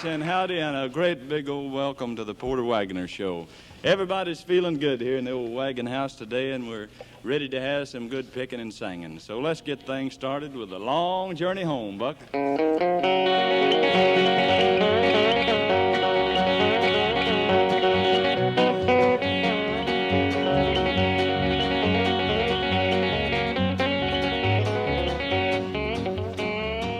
And howdy, and a great big old welcome to the Porter Wagoner Show. Everybody's feeling good here in the old wagon house today, and we're ready to have some good picking and singing. So let's get things started with a long journey home, Buck.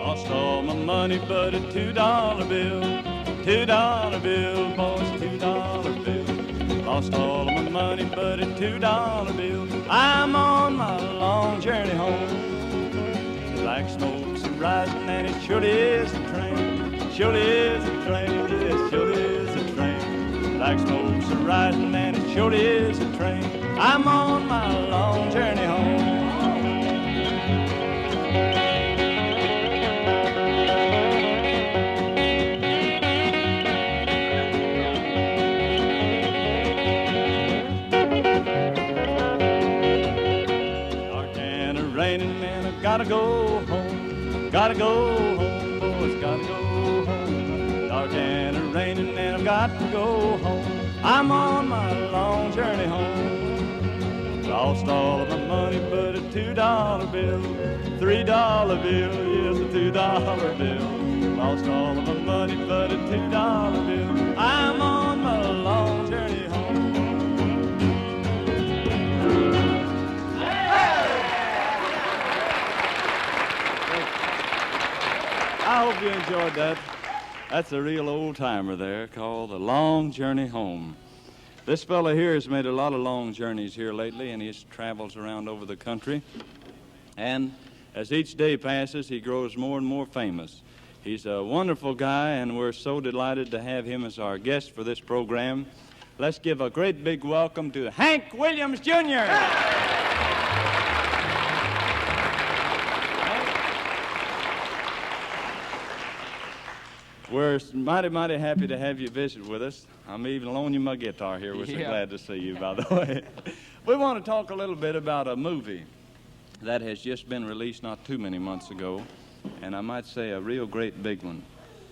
Lost all my money but a $2 bill. $2 bill, boys, $2 bill. Lost all of my money but a $2 bill. I'm on my long journey home. Black smoke's rising and it surely is a train. Surely is a train, yes, surely is a train. Black smoke's rising and it surely is a train. I'm on my long journey home. Gotta go home, gotta go home, boys, gotta go home. Dark and a raining and I've got to go home. I'm on my long journey home. Lost all of my money but a $2 bill, $3 bill, yes, a $2 bill. Lost all of my money but a $2 bill. I'm on my long journey home. I hope you enjoyed that. That's a real old-timer there called The Long Journey Home. This fella here has made a lot of long journeys here lately, and he travels around over the country. And as each day passes, he grows more and more famous. He's a wonderful guy, and we're so delighted to have him as our guest for this program. Let's give a great big welcome to Hank Williams, Jr. We're mighty happy to have you visit with us. I'm even loaning you my guitar here. We're so glad to see you, by the way. We want to talk a little bit about a movie that has just been released not too many months ago, and I might say a real great big one.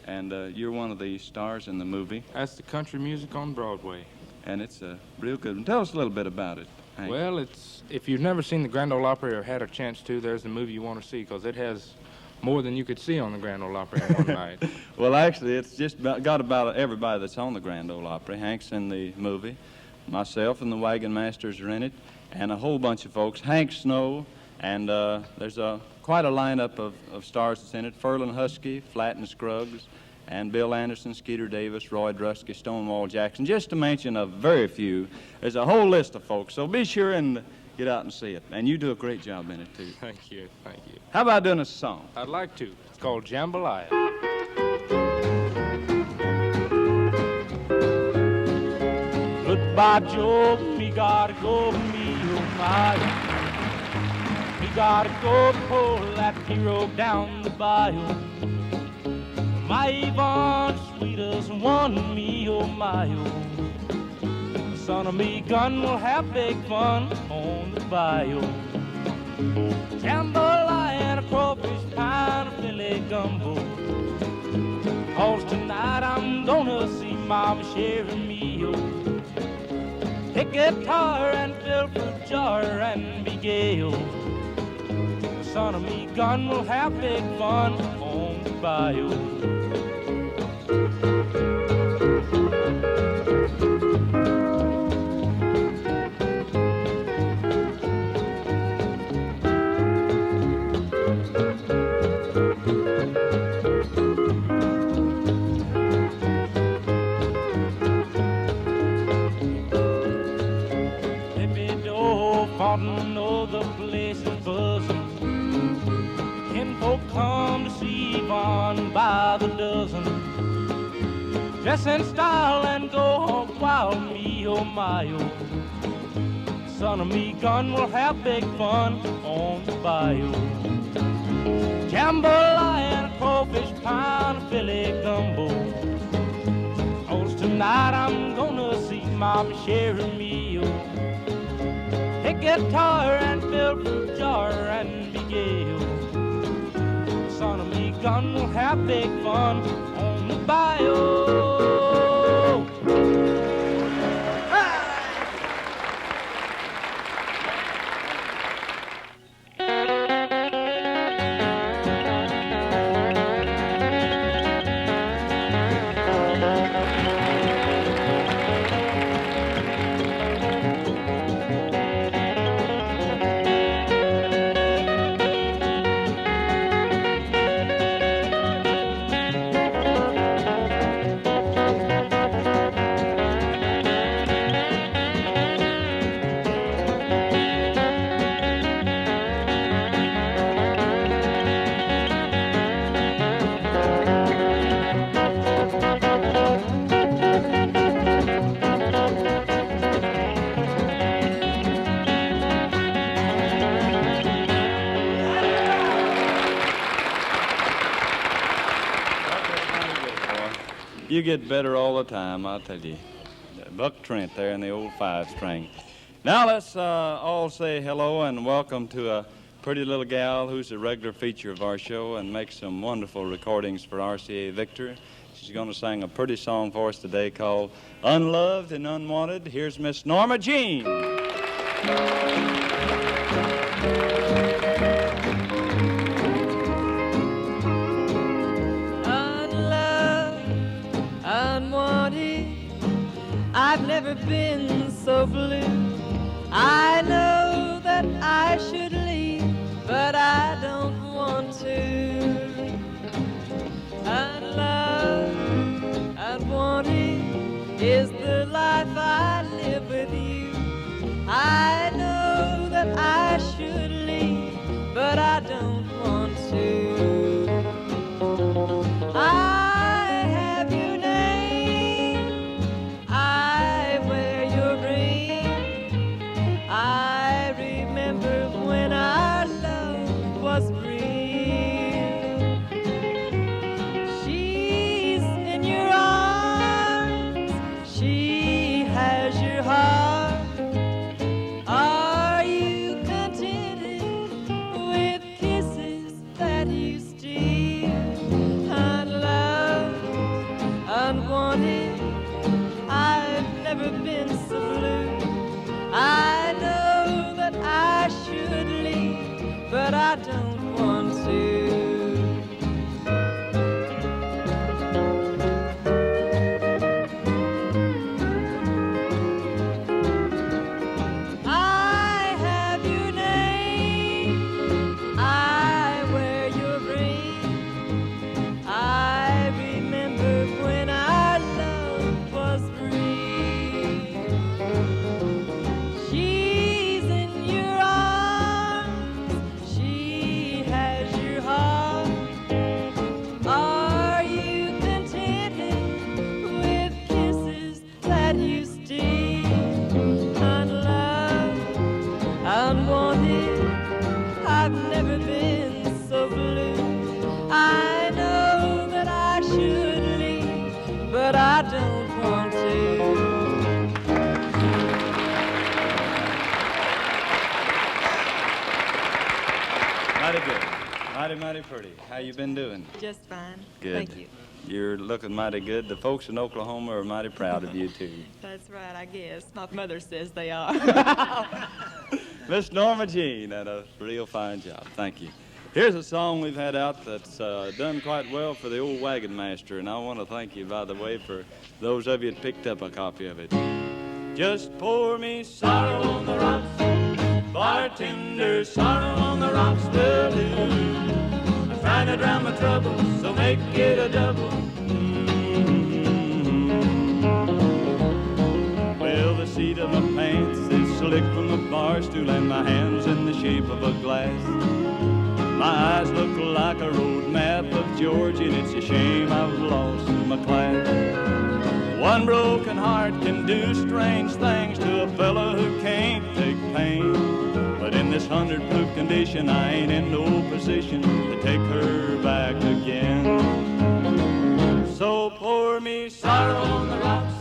And you're one of the stars in the movie. That's the country music on Broadway. And it's a real good one. Tell us a little bit about it, Hank. Well, if you've never seen the Grand Ole Opry or had a chance to, there's the movie you want to see, because it has more than you could see on the Grand Ole Opry in one night. Well, actually, it's just got about everybody that's on the Grand Ole Opry. Hank's in the movie. Myself and the Wagon Masters are in it, and a whole bunch of folks. Hank Snow, and there's quite a lineup of stars that's in it. Ferlin Husky, Flatt and Scruggs, and Bill Anderson, Skeeter Davis, Roy Drusky, Stonewall Jackson, just to mention a very few. There's a whole list of folks, so be sure and get out and see it. And you do a great job in it, too. Thank you, thank you. How about doing a song? I'd like to. It's called Jambalaya. Goodbye, Joe, me gotta go, me oh my. Me gotta go pull that pirogue down the bayou. My Yvonne, sweet as one, me oh my oh. Son of me gun will have big fun on the bayou. Jambalaya and a crawfish pie and a filet gumbo. 'Cause tonight I'm gonna see Mama sharing me oh. Take guitar and fill fruit jar and be gay. Son of me gun will have big fun on the bayou. Know the place is buzzing. Kinfolk come to see Yvonne by the dozen. Dress in style and go hog wild, me oh my oh. Son of me gun will have big fun on the bayou. Jambalaya and a crawfish pie and a filet gumbo. 'Cause tonight I'm gonna see Mama sharing me oh. Take guitar and fill fruit jar and be gay. Son of me gun will have big fun on the bayou. You get better all the time, I'll tell you. Buck Trent there in the old 5-string. Now let's all say hello and welcome to a pretty little gal who's a regular feature of our show and makes some wonderful recordings for RCA Victor. She's going to sing a pretty song for us today called Unloved and Unwanted. Here's Miss Norma Jean. I've never been so blue. I know that I should leave, but I don't want to. Unloved, unwanted is the life I live with you. I know that I should leave, but I don't want to. I have your name, I wear your ring. I remember when our love was real. She's in your arms, she has your heart. Are you contented with kisses that you steal? Unloved, unwanted, I've never been so blue. I know that I should leave, but I don't want to. I have your name, I wear your ring. I remember when our love was real. She's in your arms, she has your heart. Are you contented with kisses that you steal? Unloved, unwanted, I've never been so blue. I know that I should leave, but I don't want to. Mighty good. Mighty pretty. How you been doing? Just fine. Good. Thank you. You're looking mighty good. The folks in Oklahoma are mighty proud of you, too. That's right, I guess. My mother says they are. Miss Norma Jean did a real fine job. Thank you. Here's a song we've had out that's done quite well for the old Wagon Master, and I want to thank you, by the way, for those of you that picked up a copy of it. Just pour me sorrow on the rocks, bartender, sorrow on the rocks will do. I'm trying to drown my troubles, so make it a double. Well, the seat of my pants is slick from the bar stool, and my hands in the shape of a glass. My eyes look like a road map of Georgia, and it's a shame I was lost in my class. One broken heart can do strange things to a fella who can't take pain. But in this 100-proof condition, I ain't in no position to take her back again. So pour me sorrow on the rocks,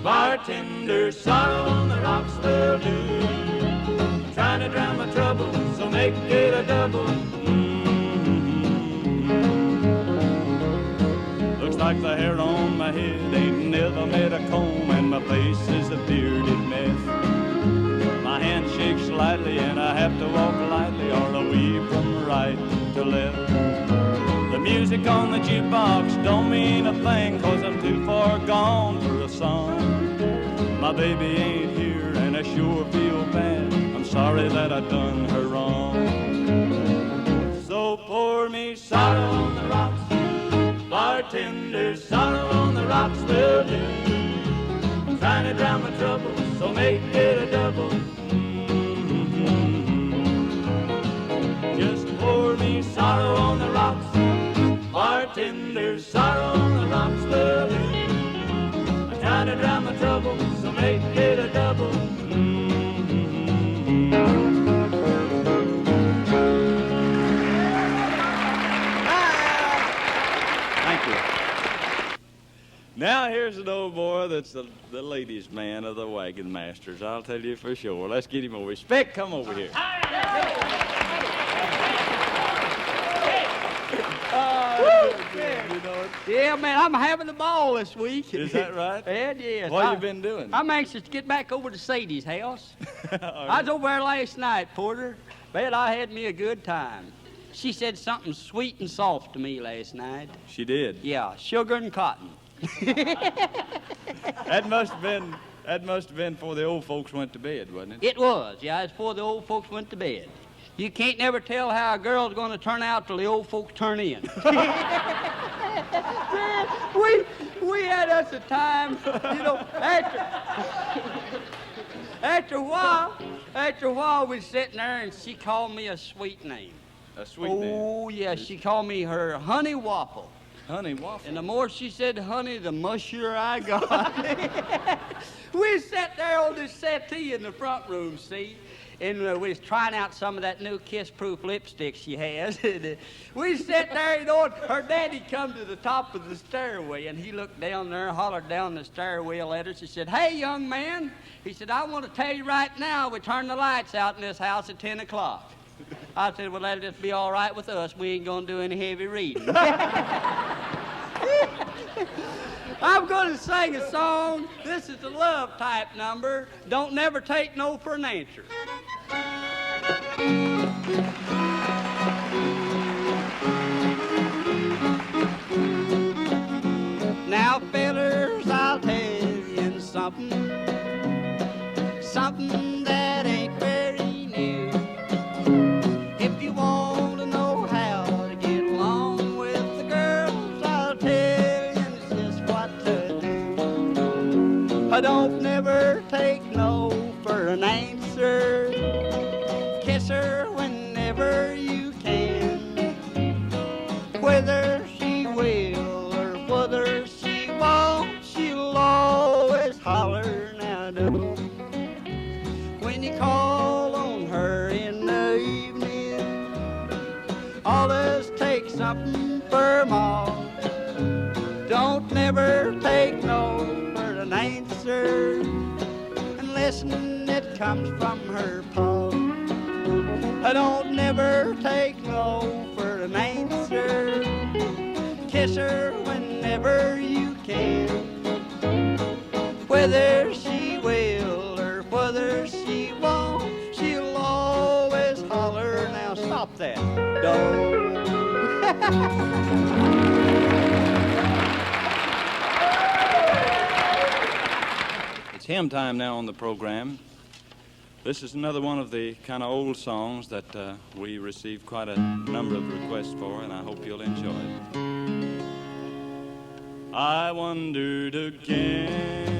bartender, sorrow on the rocks will do. I'm trying to drown my troubles, so make it a double. Looks like the the hair on my head ain't never met a comb, and my face is a bearded mess. My hand shakes slightly and I have to walk lightly or I weave from right to left. The music on the jukebox don't mean a thing, 'cause I'm too far gone for a song. My baby ain't here and I sure feel bad. I'm sorry that I done her wrong. So pour me sorrow on the rocks, bartender, sorrow on the rocks will do. I'm trying to drown my troubles, so make it a double. Just pour me sorrow on the rocks, bartender, sorrow on the rocks will do. I'm trying to drown my troubles, so make it a double. Thank you. Now here's an old boy that's the ladies' man of the Wagon Masters. I'll tell you for sure. Let's get him over. Speck, come over here. Yeah, man, I'm having a ball this week. Is that right? Yeah, yes. What have you been doing? I'm anxious to get back over to Sadie's house. I was over there last night, Porter. Bet I had me a good time. She said something sweet and soft to me last night. She did. Yeah, sugar and cotton. That must have been before the old folks went to bed, wasn't it? It was, yeah, it's before the old folks went to bed. You can't never tell how a girl's going to turn out till the old folks turn in. we had us a time, you know, after a while we'd sitting there and she called me a sweet name. A sweet name? Oh, yeah, she called me her Honey Waffle. Honey Waffle? And the more she said honey, the mushier I got. We sat there on this settee in the front room, see? And we was trying out some of that new kiss-proof lipstick she has. And, we sat there, you know, and her daddy come to the top of the stairway, and he looked down there and hollered down the stairwell at us. He said, "Hey, young man," he said, "I want to tell you right now, we turn the lights out in this house at 10 o'clock. I said, "Well, that'll just be all right with us. We ain't going to do any heavy reading." I'm going to sing a song. This is a love type number. Don't never take no for an answer. Now, fellers, I'll tell you something that ain't very new. If you want to know how to get along with the girls, I'll tell you just what to do. I don't never take no for an answer. Kiss her whenever you can. Whether she will or whether she won't, she'll always holler now, do. When you call on her in the evening, always take something for Ma. Don't never take no for an answer, and listen, it comes from her pa. I don't never take no for an answer. Kiss her whenever you can. Whether she will or whether she won't, she'll always holler. Now stop that. Don't. It's hymn time now on the program. This is another one of the kind of old songs that we received quite a number of requests for, and I hope you'll enjoy it. I wandered again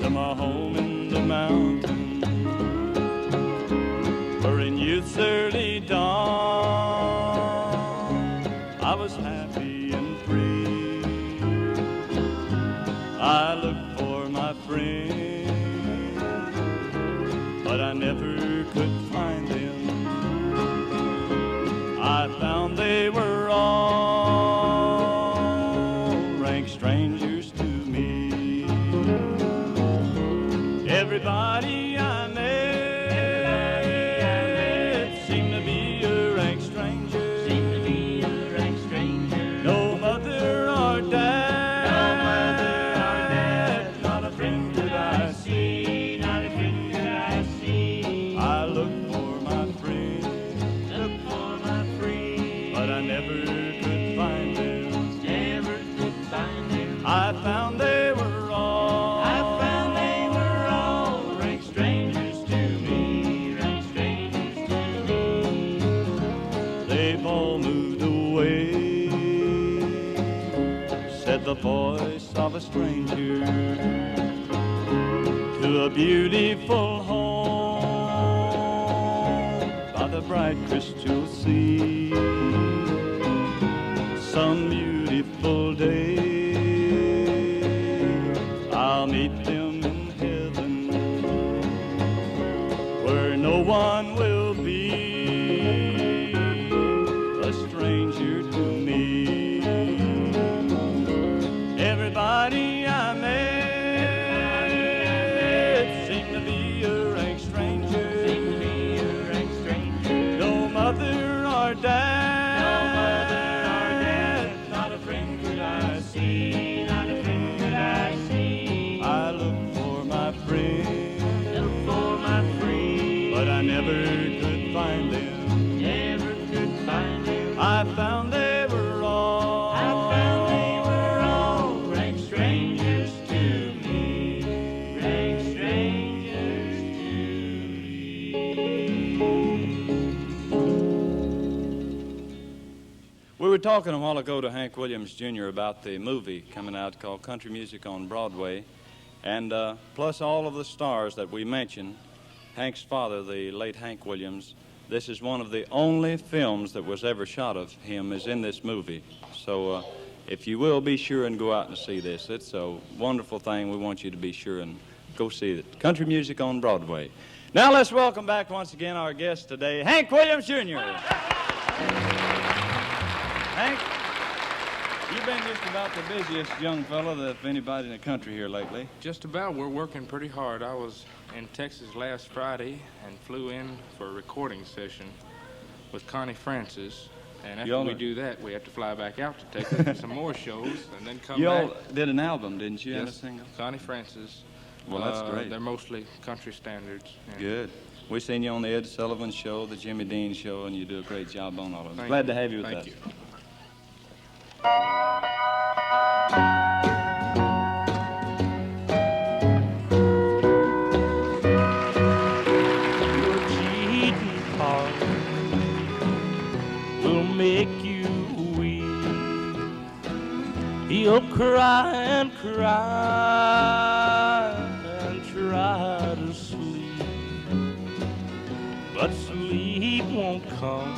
to my home in the mountains, where in youth's early dawn I was happy and free. I looked for my friends, but I never could find them. I found they were all rank strangers to me. Everybody I met seemed to be a rank stranger. No mother I found they were all rank strangers to me, rank strangers to me. They've all moved away, said the voice of a stranger, to a beautiful home by the bright crystal sea. Some beautiful day I'll meet them in heaven, where no one will be a stranger to me. Everybody I met seemed to be a rank stranger, no mother or dad. I found they were all rank strangers to me, rank strangers to me. We were talking a while ago to Hank Williams Jr. about the movie coming out called Country Music on Broadway, and plus all of the stars that we mentioned. Hank's father, the late Hank Williams, this is one of the only films that was ever shot of him is in this movie. So if you will, be sure and go out and see this. It's a wonderful thing. We want you to be sure and go see it. Country Music on Broadway. Now let's welcome back once again our guest today, Hank Williams Jr. Hank, you've been just about the busiest young fellow of anybody in the country here lately. Just about. We're working pretty hard. I was in Texas last Friday and flew in for a recording session with Connie Francis. And after we do that, we have to fly back out to Texas for some more shows and then come back. You all did an album, didn't you? Yes, and a single? Connie Francis. Well, that's great. They're mostly country standards. Good. We've seen you on the Ed Sullivan Show, the Jimmy Dean Show, and you do a great job on all of them. Glad to have you with us. Thank you. Your cheating heart will make you weep. He'll cry and cry and try to sleep, but sleep won't come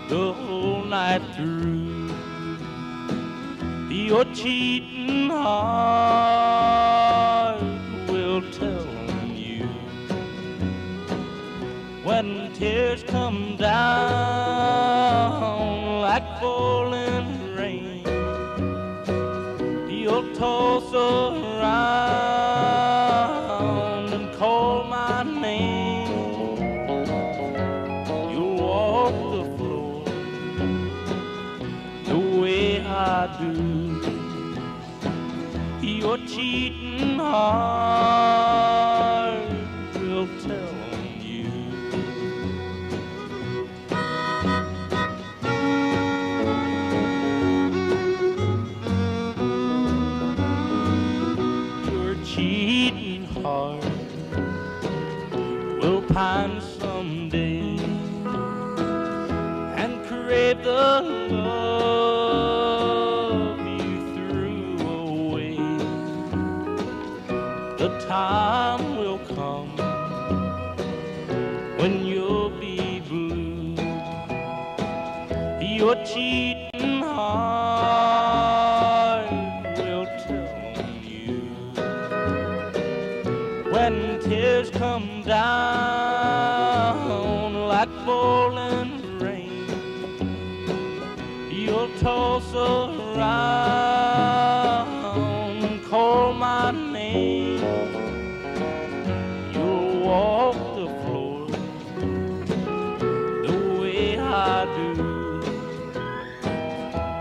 the whole night through. Your cheating heart will tell on you when tears come down like falling rain. You'll toss around and call my name. You'll walk the floor the way I do. Your cheating heart will tell on you. Your cheating heart will pine someday and crave the love you threw away. The time will come when you'll be blue. Your cheating heart will tell on you when tears come down like falling rain. You'll toss around and call my name. You'll walk the floor the way I do.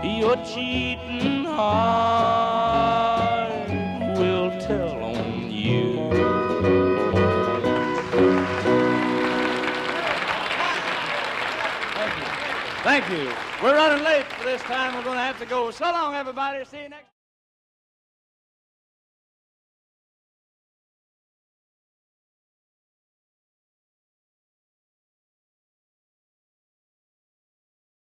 Your cheating heart will tell on you. Thank you. We're running late for this time. We're going to have to go. So long, everybody. See you next